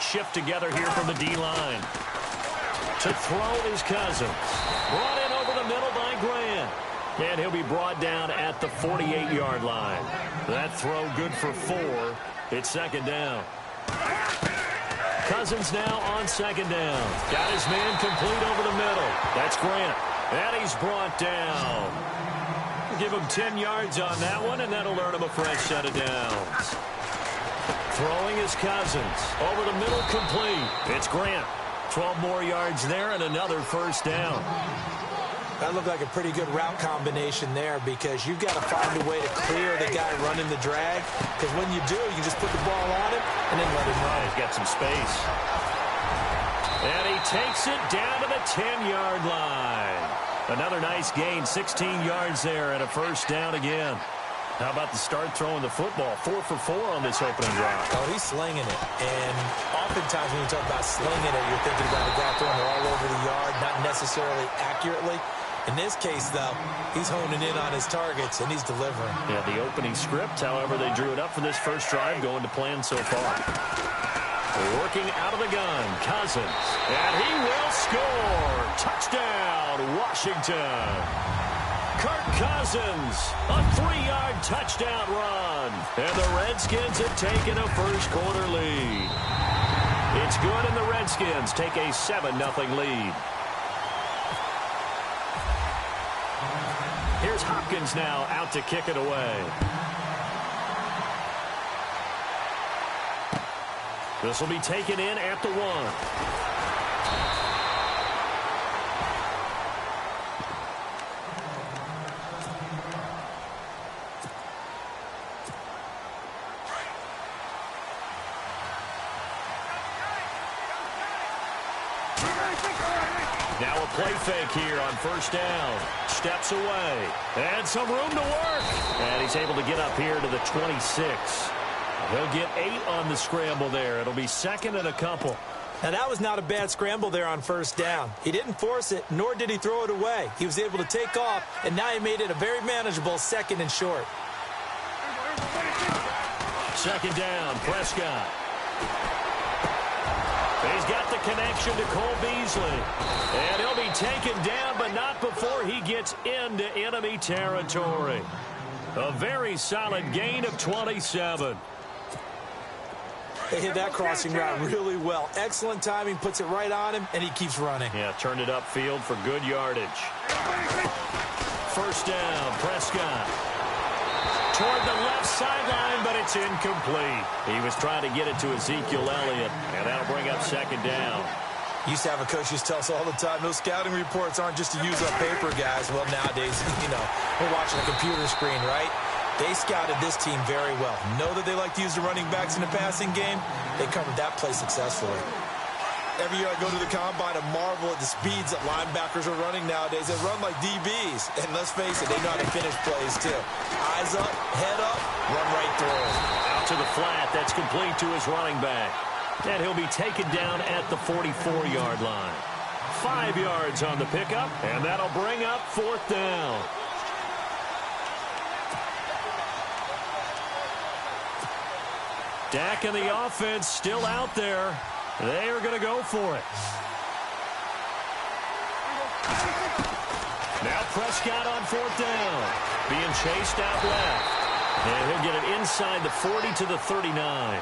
shift together here from the D-line. To throw is Cousins. Brought in over the middle by Grant. And he'll be brought down at the 48-yard line. That throw good for 4. It's second down. Cousins now on second down. Got his man complete over the middle. That's Grant. And he's brought down. Give him 10 yards on that one, and that'll earn him a fresh set of downs. Throwing is Cousins. Over the middle, complete. It's Grant. 12 more yards there and another first down. That looked like a pretty good route combination there because you've got to find a way to clear the guy running the drag. Because when you do, you just put the ball on him and then let him run. He's got some space. And he takes it down to the 10-yard line. Another nice gain, 16 yards there and a first down again. How about the start throwing the football? 4 for 4 on this opening drive. Oh, he's slinging it. And oftentimes when you talk about slinging it, you're thinking about a guy throwing it all over the yard, not necessarily accurately. In this case, though, he's honing in on his targets, and he's delivering. Yeah, the opening script, however, they drew it up for this first drive, going to plan so far. Working out of the gun, Cousins. And he will score. Touchdown, Washington. Kirk Cousins, a 3-yard touchdown run. And the Redskins have taken a first-quarter lead. It's good, and the Redskins take a 7-0 lead. Here's Hopkins now out to kick it away. This will be taken in at the 1. Now a play fake here on first down. Steps away. And some room to work. And he's able to get up here to the 26. He'll get 8 on the scramble there. It'll be second and a couple. Now, that was not a bad scramble there on first down. He didn't force it, nor did he throw it away. He was able to take off, and now he made it a very manageable second and short. Second down, Prescott. He's got the connection to Cole Beasley. And he'll be taken down, but not before he gets into enemy territory. A very solid gain of 27. They hit that crossing route really well. Excellent timing, puts it right on him, and he keeps running. Yeah, turned it upfield for good yardage. First down, Prescott. Toward the left sideline, but it's incomplete. He was trying to get it to Ezekiel Elliott, and that'll bring up second down. Used to have a coach used to tell us all the time, those scouting reports aren't just to use up paper, guys. Well, nowadays, we're watching a computer screen, right? They scouted this team very well. Know that they like to use the running backs in the passing game. They covered that play successfully. Every year I go to the combine and marvel at the speeds that linebackers are running nowadays. They run like DBs. And let's face it, they know how to finish plays too. Eyes up, head up, run right through. Out to the flat. That's complete to his running back. And he'll be taken down at the 44-yard line. 5 yards on the pickup, and that'll bring up fourth down. Dak and the offense still out there. They are going to go for it. Now Prescott on fourth down. Being chased out left. And he'll get it inside the 40 to the 39.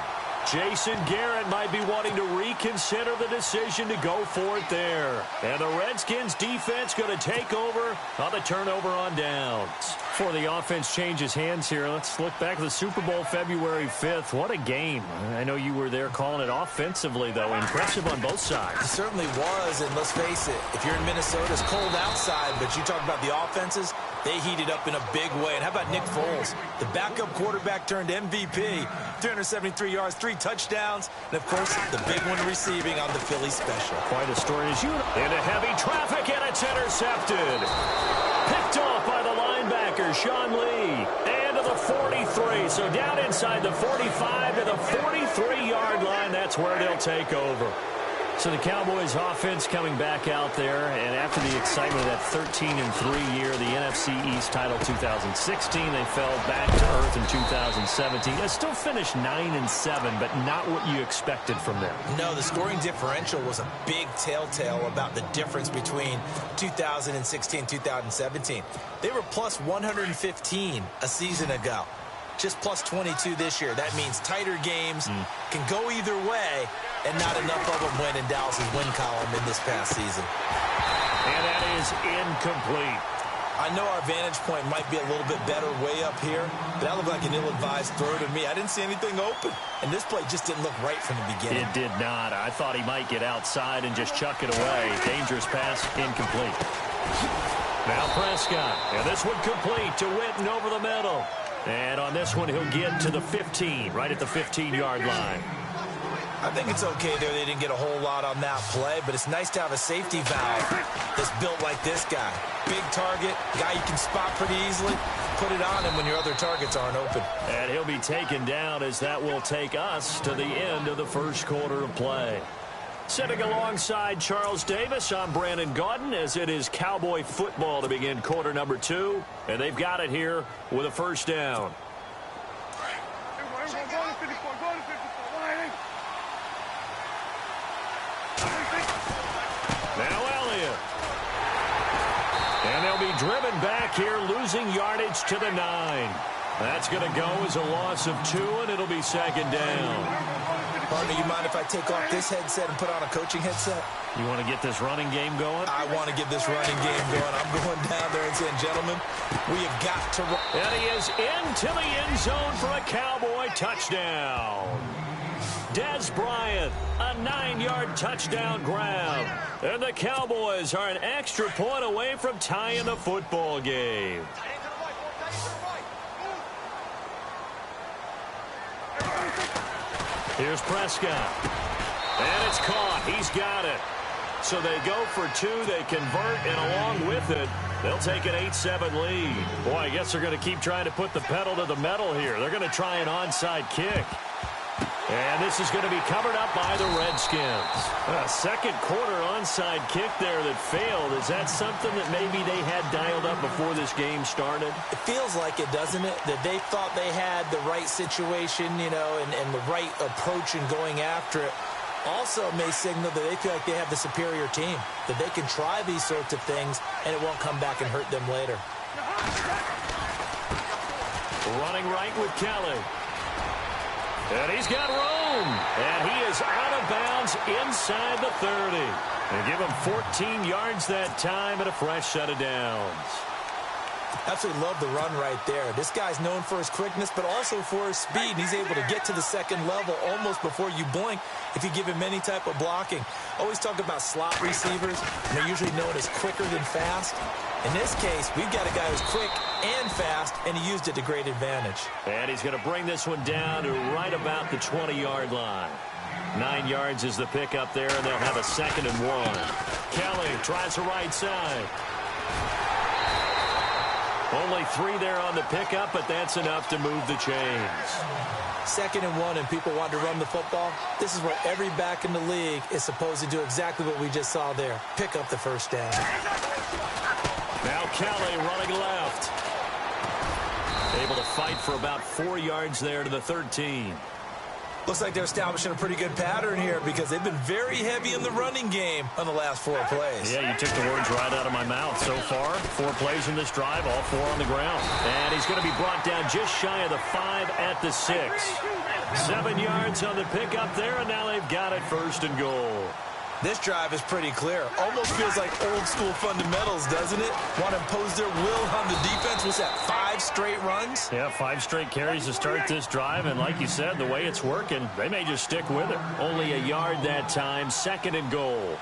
Jason Garrett might be wanting to reconsider the decision to go for it there. And the Redskins defense going to take over on the turnover on downs. Before the offense changes hands here, let's look back at the Super Bowl February 5th. What a game. I know you were there calling it offensively, though. Impressive on both sides. It certainly was, and let's face it, if you're in Minnesota, it's cold outside, but you talk about the offenses, they heated up in a big way. And how about Nick Foles? The backup quarterback turned MVP, 373 yards, 3 touchdowns, and, of course, the big one receiving on the Philly special. Quite a story as you into heavy traffic, and it's intercepted. Picked off by the linebacker, Sean Lee. And to the 43. So down inside the 45 to the 43-yard line. That's where they'll take over. So the Cowboys offense coming back out there, and after the excitement of that 13-3 year, the NFC East title 2016, they fell back to earth in 2017. They still finished 9-7, but not what you expected from them. No, the scoring differential was a big telltale about the difference between 2016 2017. They were plus 115 a season ago. Just plus 22 this year. That means tighter games can go either way, and not enough of them went in Dallas's win column in this past season. And that is incomplete. I know our vantage point might be a little bit better way up here, but that looked like an ill-advised throw to me. I didn't see anything open, and this play just didn't look right from the beginning. It did not. I thought he might get outside and just chuck it away. Dangerous pass, incomplete. Now Prescott, and this one complete to Witten over the middle. And on this one, he'll get to the 15, right at the 15-yard line. I think it's okay there. They didn't get a whole lot on that play, but it's nice to have a safety valve that's built like this guy. Big target, guy you can spot pretty easily. Put it on him when your other targets aren't open. And he'll be taken down as that will take us to the end of the first quarter of play. Sitting alongside Charles Davis, I'm Brandon Gaudin, as it is Cowboy football to begin quarter number 2. And they've got it here with a first down. Now Elliott. And they'll be driven back here, losing yardage to the 9. That's going to go as a loss of 2, and it'll be second down. Partner, you mind if I take off this headset and put on a coaching headset? You want to get this running game going? I want to get this running game going. I'm going down there and saying, gentlemen, we have got to run. And he is into the end zone for a Cowboy touchdown. Dez Bryant, a 9-yard touchdown grab. And the Cowboys are an extra point away from tying the football game. Here's Prescott. And it's caught. He's got it. So they go for 2. They convert, and along with it, they'll take an 8-7 lead. Boy, I guess they're going to keep trying to put the pedal to the metal here. They're going to try an onside kick. And this is going to be covered up by the Redskins. A second quarter onside kick there that failed. Is that something that maybe they had dialed up before this game started? It feels like it, doesn't it? That they thought they had the right situation, you know, and the right approach in going after it. Also may signal that they feel like they have the superior team, that they can try these sorts of things and it won't come back and hurt them later. Running right with Kelly. And he's got room. And he is out of bounds inside the 30. They give him 14 yards that time and a fresh set of downs. Absolutely love the run right there. This guy's known for his quickness, but also for his speed. And he's able to get to the second level almost before you blink if you give him any type of blocking. Always talk about slot receivers. And they're usually known as quicker than fast. In this case, we've got a guy who's quick and fast, and he used it to great advantage. And he's going to bring this one down to right about the 20-yard line. 9 yards is the pickup there, and they'll have a 2nd and 1. Kelly tries the right side. Only 3 there on the pickup, but that's enough to move the chains. 2nd and 1, and people want to run the football. This is where every back in the league is supposed to do exactly what we just saw there. Pick up the first down. Now Kelly running left. Able to fight for about 4 yards there to the 13. Looks like they're establishing a pretty good pattern here because they've been very heavy in the running game on the last 4 plays. Yeah, you took the words right out of my mouth. So far, 4 plays in this drive, all 4 on the ground. And he's going to be brought down just shy of the 5 at the 6. 7 yards on the pickup there, and now they've got it 1st and goal. This drive is pretty clear. Almost feels like old school fundamentals, doesn't it? Want to impose their will on the defense. What's that, 5 straight runs? Yeah, 5 straight carries to start this drive. And like you said, the way it's working, they may just stick with it. Only a yard that time, 2nd and goal.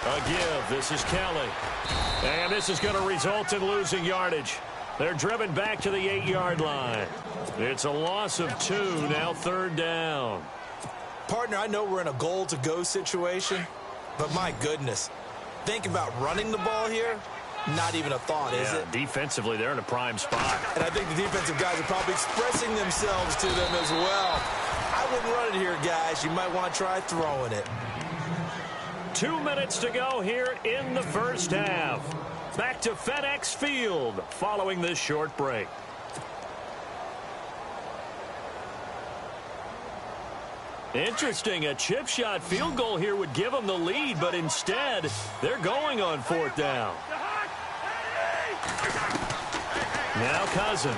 A give. This is Kelly. And this is going to result in losing yardage. They're driven back to the 8-yard line. It's a loss of 2, now 3rd down. Partner, I know we're in a goal-to-go situation, but my goodness, think about running the ball here. Not even a thought, is it? Defensively, they're in a prime spot. And I think the defensive guys are probably expressing themselves to them as well. I wouldn't run it here, guys. You might want to try throwing it. 2 minutes to go here in the first half. Back to FedEx Field following this short break. Interesting, a chip shot field goal here would give them the lead, but instead, they're going on 4th down. Now Cousins.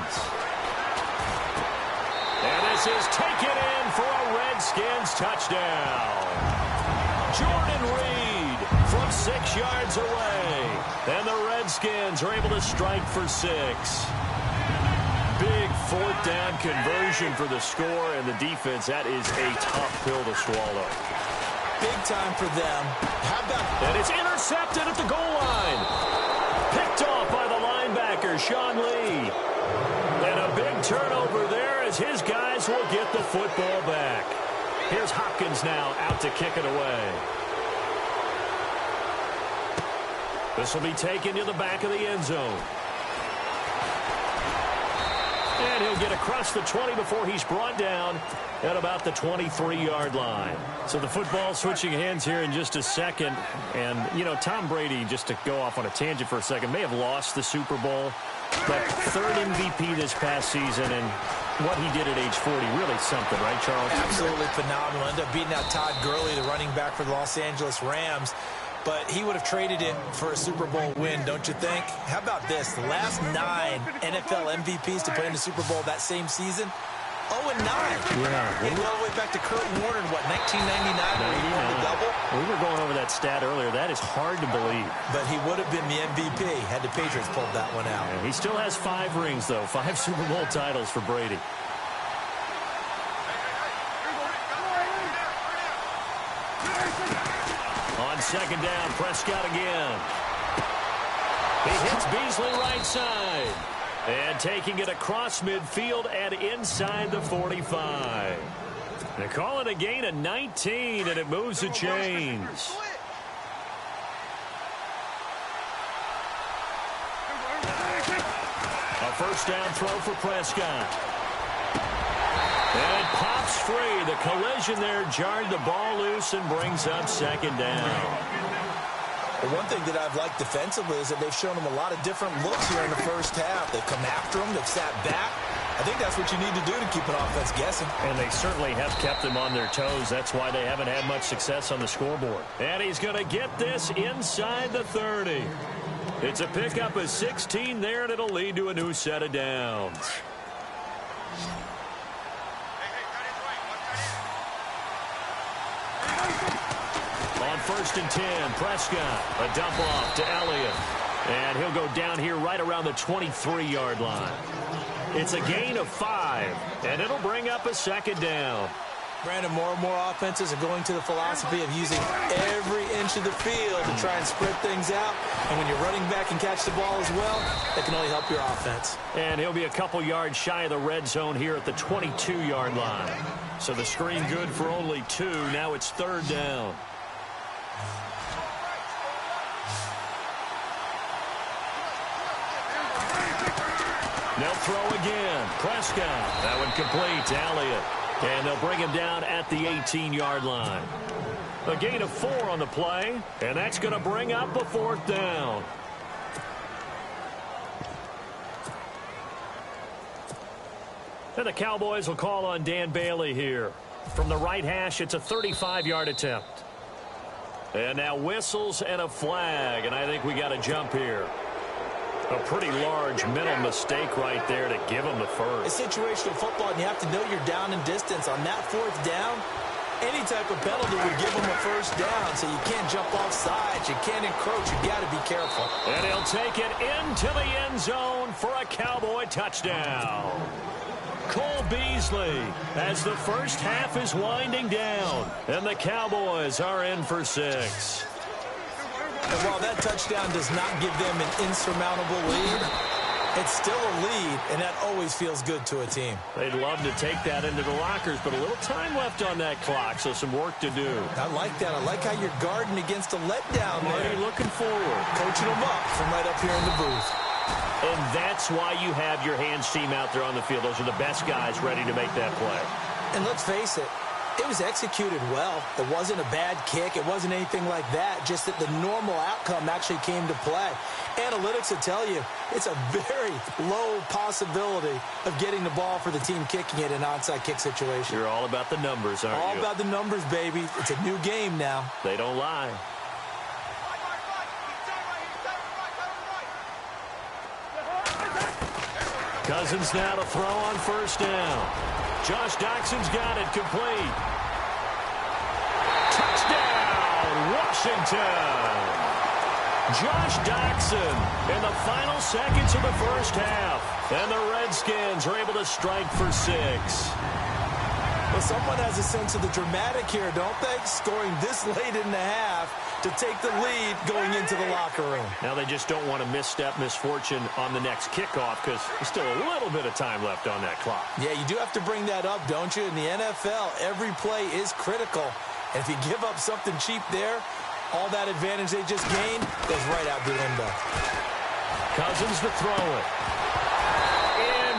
And this is taken in for a Redskins touchdown. Jordan Reed from 6 yards away. And the Redskins are able to strike for 6. Big 4th down conversion for the score, and the defense, that is a tough pill to swallow. Big time for them. How about... And it's intercepted at the goal line. Picked off by the linebacker, Sean Lee. And a big turnover there as his guys will get the football back. Here's Hopkins now out to kick it away. This will be taken to the back of the end zone. And he'll get across the 20 before he's brought down at about the 23-yard line. So the football switching hands here in just a second. And, you know, Tom Brady, just to go off on a tangent for a second, may have lost the Super Bowl, but 3rd MVP this past season, and what he did at age 40, really something, right, Charles? Absolutely phenomenal. Ended up beating out Todd Gurley, the running back for the Los Angeles Rams. But he would have traded it for a Super Bowl win, don't you think? How about this? The last 9 NFL MVPs to play in the Super Bowl that same season, 0-9. Yeah. Getting all the way back to Kurt Warner in, what, 1999 when he won the double? We were going over that stat earlier. That is hard to believe. But he would have been the MVP had the Patriots pulled that one out. Yeah, he still has 5 rings, though. 5 Super Bowl titles for Brady. On 2nd down, Prescott again. He hits Beasley right side. And taking it across midfield and inside the 45. They call it a gain of 19, and it moves the chains. A 1st down throw for Prescott. And it pops free. The collision there jarred the ball loose and brings up 2nd down. Well, one thing that I've liked defensively is that they've shown them a lot of different looks here in the first half. They've come after them. They've sat back. I think that's what you need to do to keep an offense guessing. And they certainly have kept them on their toes. That's why they haven't had much success on the scoreboard. And he's going to get this inside the 30. It's a pickup of 16 there, and it'll lead to a new set of downs. On 1st and 10, Prescott, a dump off to Elliott. And he'll go down here right around the 23-yard line. It's a gain of 5, and it'll bring up a 2nd down. Brandon, more and more offenses are going to the philosophy of using every inch of the field to try and spread things out. And when you're running back and catch the ball as well, that can only help your offense. And he'll be a couple yards shy of the red zone here at the 22-yard line. So the screen good for only 2. Now it's 3rd down. They'll throw again. Prescott. That one complete to Elliott. And they'll bring him down at the 18-yard line. A gain of 4 on the play, and that's going to bring up a 4th down. And the Cowboys will call on Dan Bailey here. From the right hash, it's a 35-yard attempt. And now whistles and a flag, and I think we got a jump here. A pretty large mental mistake right there to give him the first. It's situational football, and you have to know you're down in distance. On that 4th down, any type of penalty would give him a 1st down, so you can't jump off sides. You can't encroach. You got to be careful. And he'll take it into the end zone for a Cowboy touchdown. Cole Beasley as the first half is winding down, and the Cowboys are in for 6. And while that touchdown does not give them an insurmountable lead, it's still a lead, and that always feels good to a team. They'd love to take that into the lockers, but a little time left on that clock, so some work to do. I like that. I like how you're guarding against a letdown there. Already looking forward. Coach coaching them up from right up here in the booth. And that's why you have your hands team out there on the field. Those are the best guys ready to make that play. And let's face it, it was executed well. It wasn't a bad kick. It wasn't anything like that. Just that the normal outcome actually came to play. Analytics will tell you it's a very low possibility of getting the ball for the team kicking it in an onside kick situation. You're all about the numbers, aren't you? All about the numbers, baby. It's a new game now. They don't lie. Cousins now to throw on first down. Josh Doxson's got it complete. Touchdown, Washington. Josh Doxson in the final seconds of the first half. And the Redskins are able to strike for 6. Well, someone has a sense of the dramatic here, don't they? Scoring this late in the half to take the lead going into the locker room. Now they just don't want to misfortune on the next kickoff because there's still a little bit of time left on that clock. Yeah, you do have to bring that up, don't you? In the NFL, every play is critical. And if you give up something cheap there, all that advantage they just gained goes right out the window. Cousins to throw it.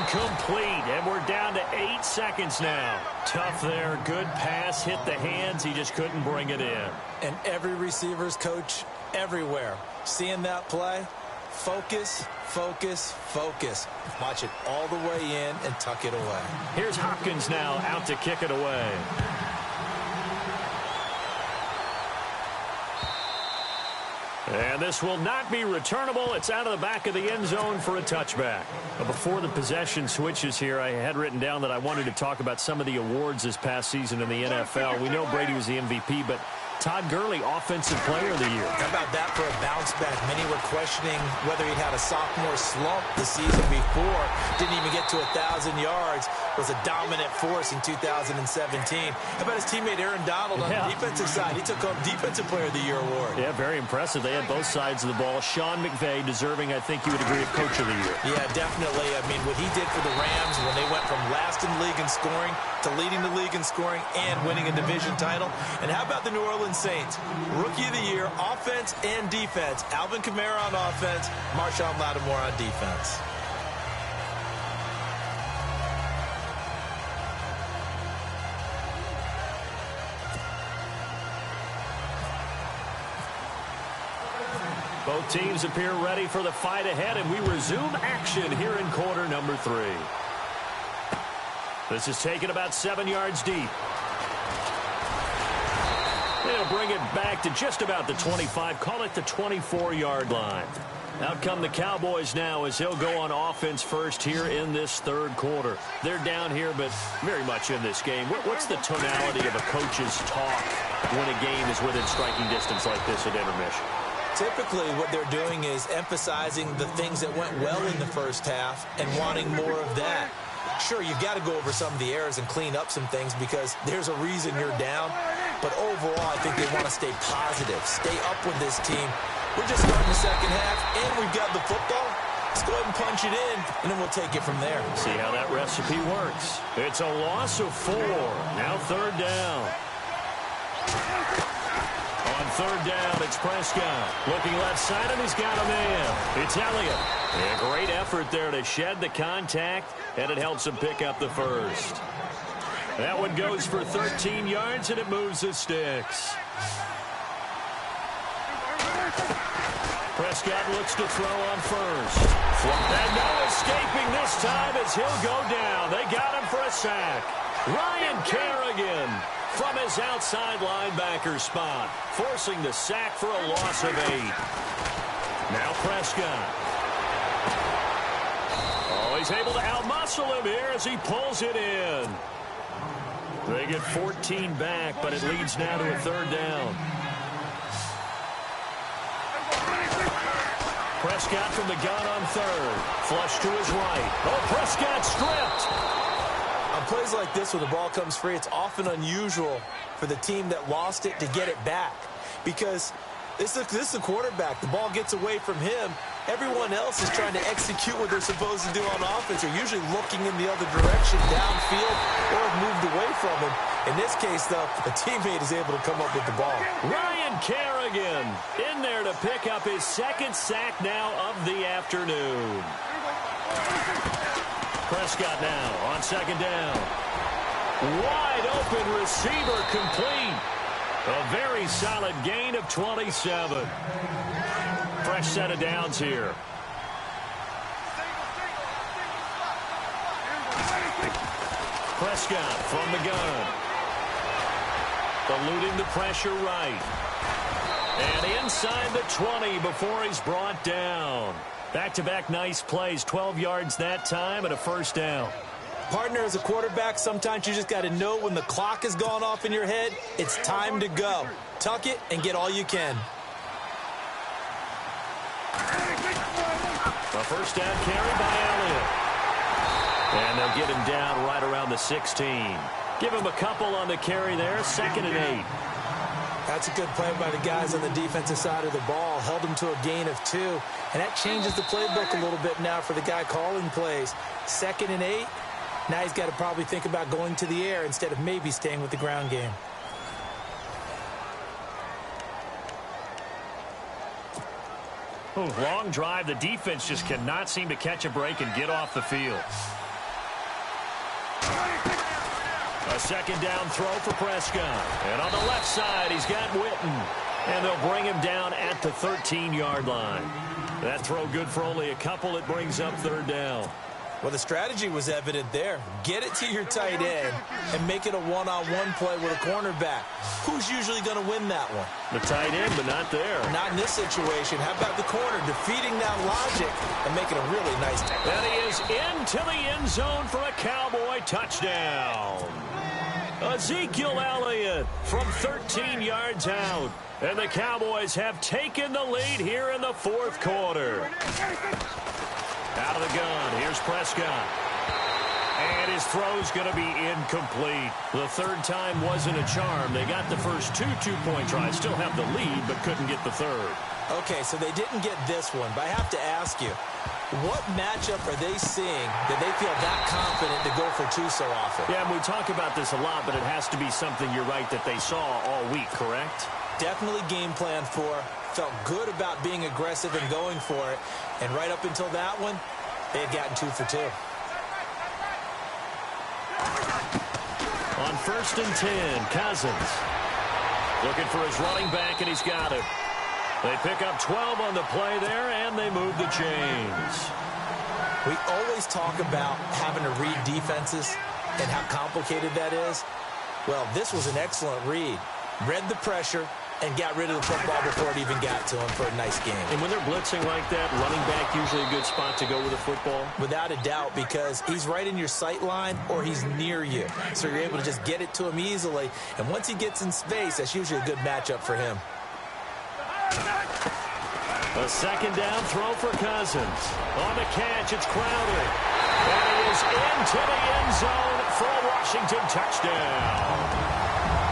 Incomplete, and we're down to 8 seconds now. Tough there, good pass, hit the hands, he just couldn't bring it in. And every receiver's coach everywhere, seeing that play, focus, focus, focus. Watch it all the way in and tuck it away. Here's Hopkins now out to kick it away. And this will not be returnable. It's out of the back of the end zone for a touchback. But before the possession switches here, I had written down that I wanted to talk about some of the awards this past season in the NFL. We know Brady was the MVP, but Todd Gurley, Offensive Player of the Year. How about that for a bounce back? Many were questioning whether he'd had a sophomore slump the season before. Didn't even get to 1,000 yards. Was a dominant force in 2017. How about his teammate Aaron Donald on the defensive side? He took home Defensive Player of the Year award. Yeah, very impressive. They had both sides of the ball. Sean McVay deserving, I think you would agree, of Coach of the Year. Yeah, definitely. I mean, what he did for the Rams when they went from last in the league in scoring to leading the league in scoring and winning a division title. And how about the New Orleans Saints? Rookie of the Year, offense and defense. Alvin Kamara on offense, Marshawn Lattimore on defense. Both teams appear ready for the fight ahead, and we resume action here in quarter number 3. This is taken about 7 yards deep. They'll bring it back to just about the 25, call it the 24-yard line. Out come the Cowboys now as he'll go on offense first here in this third quarter. They're down here, but very much in this game. What's the tonality of a coach's talk when a game is within striking distance like this at intermission? Typically, what they're doing is emphasizing the things that went well in the first half and wanting more of that. Sure, you've got to go over some of the errors and clean up some things because there's a reason you're down. But overall, I think they want to stay positive, stay up with this team. We're just starting the second half, and we've got the football. Let's go ahead and punch it in, and then we'll take it from there. See how that recipe works. It's a loss of 4. Now third down. On third down, it's Prescott. Looking left side, and he's got a man. It's Elliott. A great effort there to shed the contact, and it helps him pick up the first. That one goes for 13 yards, and it moves the sticks. Prescott looks to throw on first. And no escaping this time as he'll go down. They got him for a sack. Ryan Kerrigan from his outside linebacker spot, forcing the sack for a loss of 8. Now Prescott. Oh, he's able to outmuscle him here as he pulls it in. They get 14 back, but it leads now to a third down. Prescott from the gun on third. Flush to his right. Oh, Prescott stripped. On plays like this where the ball comes free, it's often unusual for the team that lost it to get it back. Because this is the quarterback. The ball gets away from him. Everyone else is trying to execute what they're supposed to do on offense. They're usually looking in the other direction, downfield, or have moved away from him. In this case, though, the teammate is able to come up with the ball. Ryan Kerrigan again. In there to pick up his second sack now of the afternoon. Prescott now on second down. Wide open receiver complete. A very solid gain of 27. Fresh set of downs here. Prescott from the gun. Eluding the pressure right. And inside the 20 before he's brought down. Back-to-back nice plays. 12 yards that time and a first down. Partner, as a quarterback, sometimes you just got to know when the clock has gone off in your head, it's time to go. Tuck it and get all you can. A first down carry by Elliott. And they'll get him down right around the 16. Give him a couple on the carry there, 2nd and 8. That's a good play by the guys on the defensive side of the ball. Held him to a gain of 2. And that changes the playbook a little bit now for the guy calling plays. 2nd and 8. Now he's got to probably think about going to the air instead of maybe staying with the ground game. Oh, long drive. The defense just cannot seem to catch a break and get off the field. A second down throw for Prescott. And on the left side, he's got Witten. And they'll bring him down at the 13-yard line. That throw good for only a couple. It brings up 3rd down. Well, the strategy was evident there. Get it to your tight end and make it a one-on-one play with a cornerback. Who's usually going to win that one? The tight end, but not there. Not in this situation. How about the corner defeating that logic and making a really nice tackle? And he is into the end zone for a Cowboy touchdown. Ezekiel Elliott from 13 yards out. And the Cowboys have taken the lead here in the 4th quarter. Out of the gun, here's Prescott. And his throw's going to be incomplete. The 3rd time wasn't a charm. They got the first 2 two-point tries. Still have the lead, but couldn't get the 3rd. Okay, so they didn't get this one, but I have to ask you, what matchup are they seeing that they feel that confident to go for 2 so often? Yeah, and we talk about this a lot, but it has to be something, you're right, that they saw all week, correct? Definitely game plan for. Felt good about being aggressive and going for it. And right up until that one, they had gotten 2 for 2. On 1st and 10, Cousins. Looking for his running back, and he's got it. They pick up 12 on the play there, and they move the chains. We always talk about having to read defenses and how complicated that is. Well, this was an excellent read. Read the pressure and got rid of the football before it even got to him for a nice game. And when they're blitzing like that, running back usually a good spot to go with the football? Without a doubt, because he's right in your sight line or he's near you. So you're able to just get it to him easily. And once he gets in space, that's usually a good matchup for him. A second down throw for Cousins. On the catch, it's Crowder. And he is into the end zone for a Washington touchdown.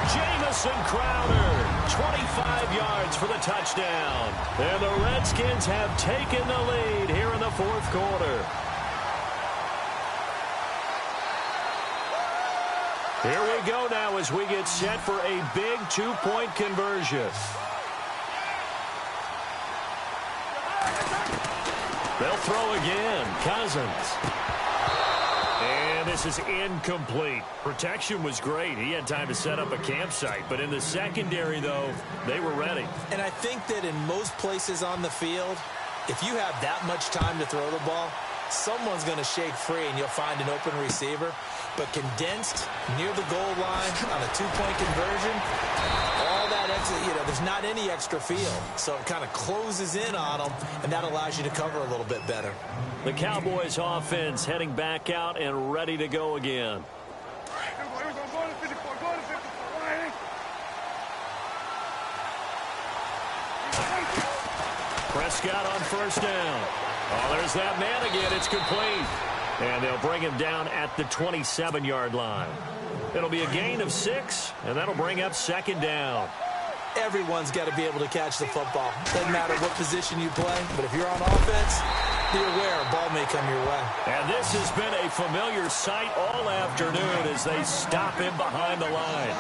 Jamison Crowder, 25 yards for the touchdown. And the Redskins have taken the lead here in the 4th quarter. Here we go now as we get set for a big 2-point conversion. They'll throw again. Cousins. And this is incomplete. Protection was great. He had time to set up a campsite. But in the secondary, though, they were ready. And I think that in most places on the field, if you have that much time to throw the ball, someone's going to shake free and you'll find an open receiver. But condensed near the goal line on a 2-point conversion, all that extra, there's not any extra field. So it kind of closes in on them, and that allows you to cover a little bit better. The Cowboys offense heading back out and ready to go again. Prescott on 1st down. Oh, there's that man again. It's complete. And they'll bring him down at the 27-yard line. It'll be a gain of 6, and that'll bring up 2nd down. Everyone's got to be able to catch the football. Doesn't matter what position you play, but if you're on offense, be aware a ball may come your way. And this has been a familiar sight all afternoon as they stop him behind the line.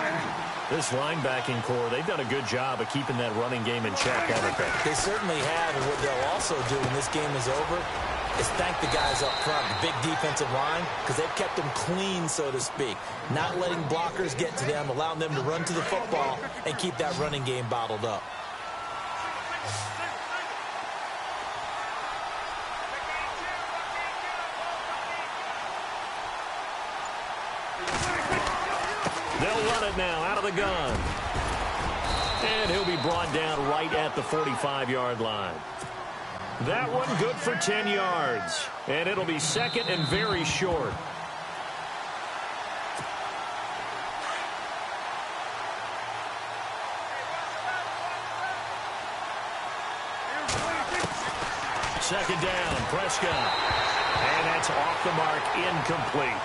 This linebacking core, they've done a good job of keeping that running game in check, haven't they? They certainly have, and what they'll also do when this game is over is thank the guys up front, the big defensive line, because they've kept them clean, so to speak. Not letting blockers get to them, allowing them to run to the football and keep that running game bottled up. They'll run it now out of the gun. And he'll be brought down right at the 45-yard line. That one good for 10 yards. And it'll be second and very short. Second down, Prescott. And that's off the mark, incomplete.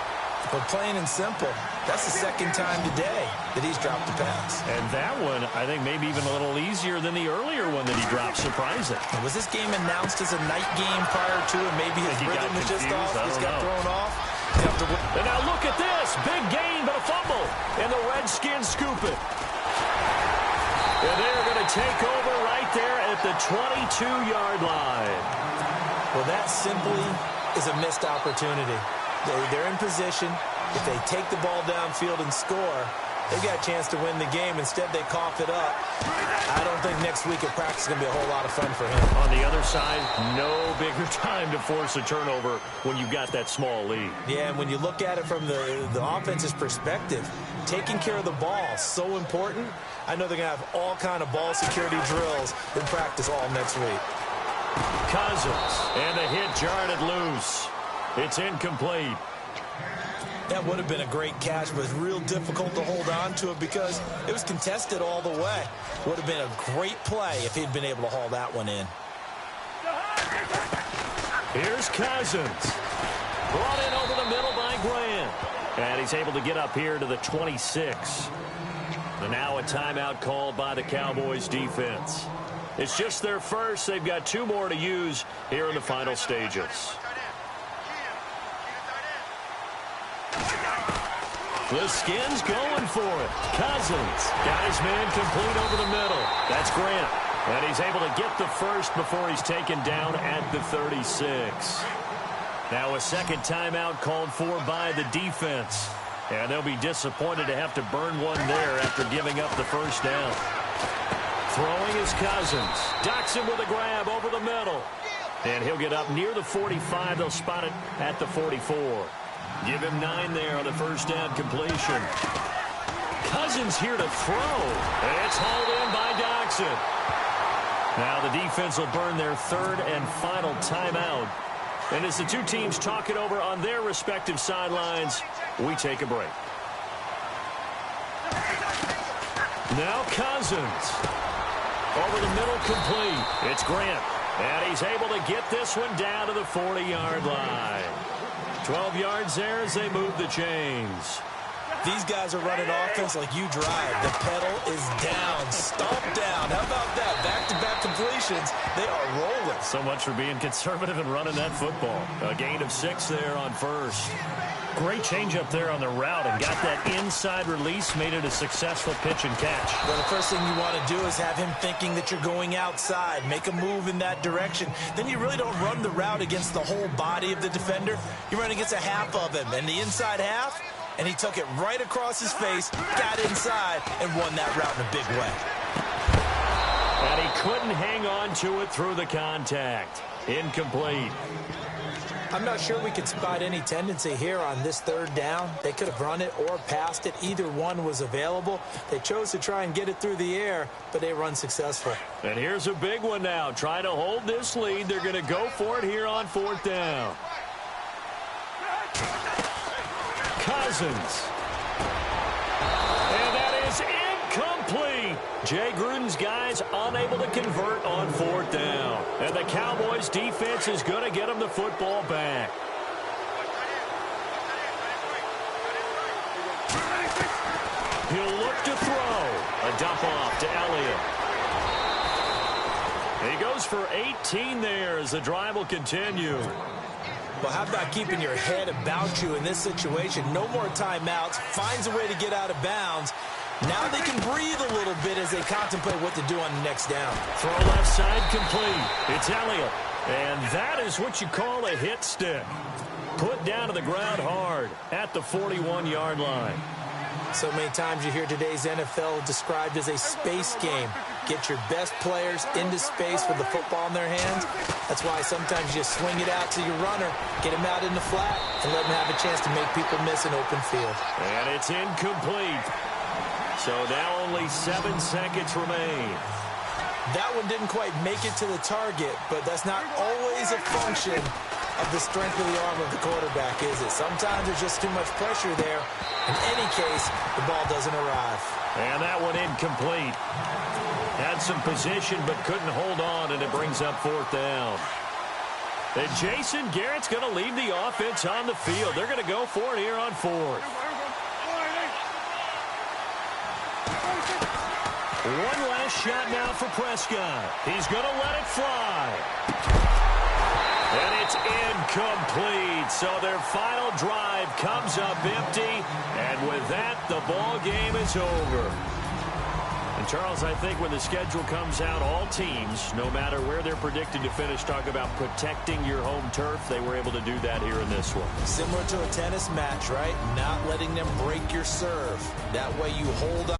But plain and simple, that's the second time today that he's dropped a pass. And that one, I think, maybe even a little easier than the earlier one that he dropped, surprising. Was this game announced as a night game prior to, and maybe his rhythm was just off? Just got thrown off? And now look at this. Big gain, but a fumble. And the Redskins scoop it. And they're going to take over right there at the 22-yard line. Well, that simply is a missed opportunity. They're in position. If they take the ball downfield and score, they've got a chance to win the game. Instead, they cough it up. I don't think next week at practice is going to be a whole lot of fun for him. On the other side, no bigger time to force a turnover when you've got that small lead. Yeah, and when you look at it from the offense's perspective, taking care of the ball is so important. I know they're going to have all kind of ball security drills in practice all next week. Cousins, and the hit jarred it loose. It's incomplete. That would have been a great catch, but it's real difficult to hold on to it because it was contested all the way. Would have been a great play if he'd been able to haul that one in. Here's Cousins. Brought in over the middle by Grant. And he's able to get up here to the 26. And now a timeout called by the Cowboys defense. It's just their first. They've got 2 more to use here in the final stages. The Skins going for it. Cousins got his man complete over the middle. That's Grant. And he's able to get the first before he's taken down at the 36. Now a second timeout called for by the defense. And they'll be disappointed to have to burn one there after giving up the first down. Throwing is Cousins. Docks him with a grab over the middle. And he'll get up near the 45. They'll spot it at the 44. Give him 9 there on the first down completion. Cousins here to throw. And it's hauled in by Doxson. Now the defense will burn their third and final timeout. And as the two teams talk it over on their respective sidelines, we take a break. Now Cousins. Over the middle, complete. It's Grant. And he's able to get this one down to the 40-yard line. 12 yards there as they move the chains. These guys are running offense like you drive. The pedal is down, stomped down. How about that? Back-to-back completions. They are rolling. So much for being conservative and running that football. A gain of 6 there on first. Great change up there on the route and got that inside release, made it a successful pitch and catch. Well, the first thing you want to do is have him thinking that you're going outside, make a move in that direction. Then you really don't run the route against the whole body of the defender. You run against a half of him, and the inside half, and he took it right across his face, got inside, and won that route in a big way. And he couldn't hang on to it through the contact. Incomplete. I'm not sure we could spot any tendency here on this third down. They could have run it or passed it. Either one was available. They chose to try and get it through the air, but they run successful. And here's a big one now. Trying to hold this lead. They're going to go for it here on 4th down. Cousins. And that is incomplete. Jay Gruden's guys unable to convert on 4th down. And the Cowboys defense is going to get them the football back. He'll look to throw. A dump off to Elliott. He goes for 18 there as the drive will continue. Well, how about keeping your head about you in this situation? No more timeouts. Finds a way to get out of bounds. Now they can breathe a little bit as they contemplate what to do on the next down. Throw left side complete. It's Elliott. And that is what you call a hit stick. Put down to the ground hard at the 41-yard line. So many times you hear today's NFL described as a space game. Get your best players into space with the football in their hands. That's why sometimes you just swing it out to your runner, get him out in the flat, and let him have a chance to make people miss an open field. And it's incomplete. So now only 7 seconds remain. That one didn't quite make it to the target, but that's not always a function of the strength of the arm of the quarterback, is it? Sometimes there's just too much pressure there. In any case, the ball doesn't arrive. And that one incomplete. Had some position but couldn't hold on, and it brings up 4th down. And Jason Garrett's going to leave the offense on the field. They're going to go for it here on 4th. One last shot now for Prescott. He's going to let it fly. And it's incomplete. So their final drive comes up empty. And with that, the ball game is over. And, Charles, I think when the schedule comes out, all teams, no matter where they're predicted to finish, talk about protecting your home turf. They were able to do that here in this one. Similar to a tennis match, right? Not letting them break your serve. That way you hold on.